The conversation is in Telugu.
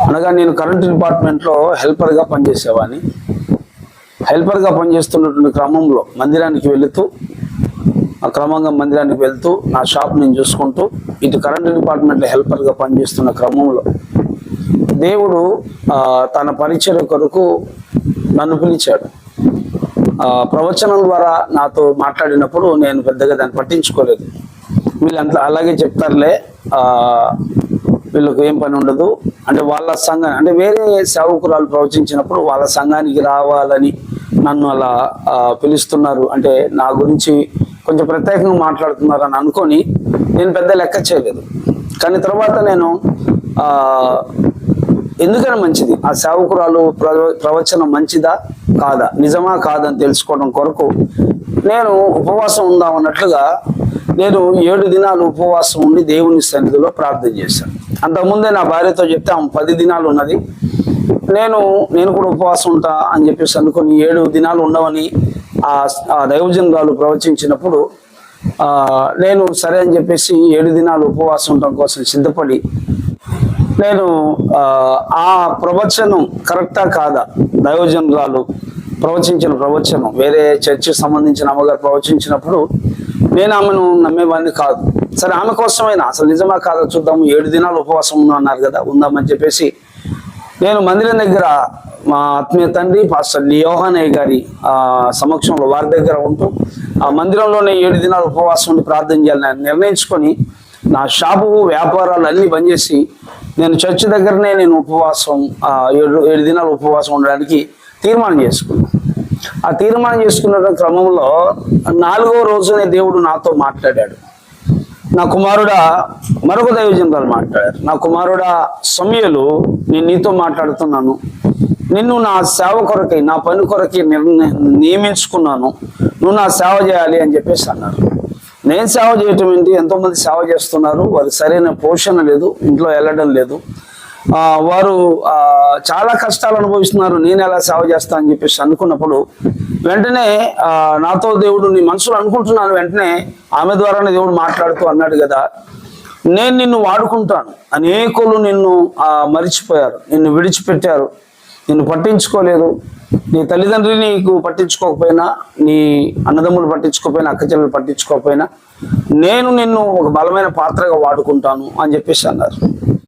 అనగా నేను కరెంట్ డిపార్ట్మెంట్లో హెల్పర్గా పనిచేసేవాడిని. హెల్పర్గా పనిచేస్తున్నటువంటి క్రమంలో మందిరానికి వెళుతూ క్రమంగా మందిరానికి వెళ్తూ నా షాప్ నేను చూసుకుంటూ ఇటు కరెంట్ డిపార్ట్మెంట్లో హెల్పర్గా పనిచేస్తున్న క్రమంలో దేవుడు తన పరిచర్య కొరకు నన్ను పిలిచాడు. ప్రవచనం ద్వారా నాతో మాట్లాడినప్పుడు నేను పెద్దగా దాన్ని పట్టించుకోలేదు. వీళ్ళంతా అలాగే చెప్తారులే, వీళ్ళకు ఏం పని ఉండదు అంటే వాళ్ళ సంఘాన్ని అంటే వేరే సేవకురాలు ప్రవచించినప్పుడు వాళ్ళ సంఘానికి రావాలని నన్ను అలా పిలుస్తున్నారు అంటే నా గురించి కొంచెం ప్రత్యేకంగా మాట్లాడుతున్నారు అని అనుకొని నేను పెద్ద లెక్క చేయలేదు. కానీ తర్వాత నేను ఎందుకని మంచిది ఆ సేవకురాలు ప్రవచనం మంచిదా కాదా నిజమా కాదని తెలుసుకోవడం కొరకు నేను ఉపవాసం ఉందామన్నట్లుగా నేను 7 దినాలు ఉపవాసం ఉండి దేవుని సన్నిధిలో ప్రార్థన చేశాను. అంతకుముందే నా భార్యతో చెప్తే ఆమె 10 దినాలు ఉన్నది, నేను కూడా ఉపవాసం ఉంటా అని చెప్పేసి అనుకుని 7 దినాలు ఉండవని ఆ దైవజనురాలు ప్రవచించినప్పుడు నేను సరే అని చెప్పేసి 7 దినాలు ఉపవాసం ఉండడం కోసం సిద్ధపడి నేను ఆ ప్రవచనం కరెక్టా కాదా, దైవజనురాలు ప్రవచించిన ప్రవచనం వేరే చర్చికి సంబంధించిన అమ్మగారు ప్రవచించినప్పుడు నేను ఆమెను నమ్మేవాడిని కాదు. సరే ఆమె కోసమైనా అసలు నిజమా కాదా చూద్దాము, 7 దినాలు ఉపవాసం అన్నారు కదా ఉందామని చెప్పేసి నేను మందిరం దగ్గర మా ఆత్మీయ తండ్రి పాస్టర్ యోహానయ్య గారి సమక్షంలో వారి దగ్గర ఉంటూ ఆ మందిరంలోనే 7 దినాలు ఉపవాసం ఉండి ప్రార్థన చేయాలని నిర్ణయించుకొని నా షాపు వ్యాపారాలు అన్నీ బంద్ చేసి నేను చర్చి దగ్గరనే నేను ఉపవాసం 7 దినాలు ఉపవాసం ఉండడానికి తీర్మానం చేసుకున్నాను. ఆ తీర్మానం చేసుకున్న క్రమంలో 4వ రోజునే దేవుడు నాతో మాట్లాడాడు. నా కుమారుడా, మరొక దైవజనురాలు మాట్లాడారు, నా కుమారుడా సమూయేలు నేను నీతో మాట్లాడుతున్నాను, నిన్ను నా సేవ కొరకై నా పని కొరకై నియమించుకున్నాను, నువ్వు నా సేవ చేయాలి అని చెప్పేసి అన్నారు. నేను సేవ చేయటం ఏంటి, ఎంతోమంది సేవ చేస్తున్నారు, వారికి సరైన పోషణ లేదు, ఇంట్లో వెళ్ళడం లేదు, వారు చాలా కష్టాలు అనుభవిస్తున్నారు, నేను ఎలా సేవ చేస్తా అని చెప్పేసి అనుకున్నప్పుడు వెంటనే నాతో దేవుడు నీ మనసులో అనుకుంటున్నాను, వెంటనే ఆమె ద్వారానే దేవుడు మాట్లాడుతూ అన్నాడు కదా, నేను నిన్ను వాడుకుంటాను, అనేకులు నిన్ను మరిచిపోయారు, నిన్ను విడిచిపెట్టారు, నిన్ను పట్టించుకోలేదు, నీ తల్లిదండ్రులు నీకు పట్టించుకోకపోయినా, నీ అన్నదమ్ములు పట్టించుకోకపోయినా, అక్కచెల్లెలు పట్టించుకోకపోయినా నేను నిన్ను ఒక బలమైన పాత్రగా వాడుకుంటాను అని చెప్పేసి అన్నారు.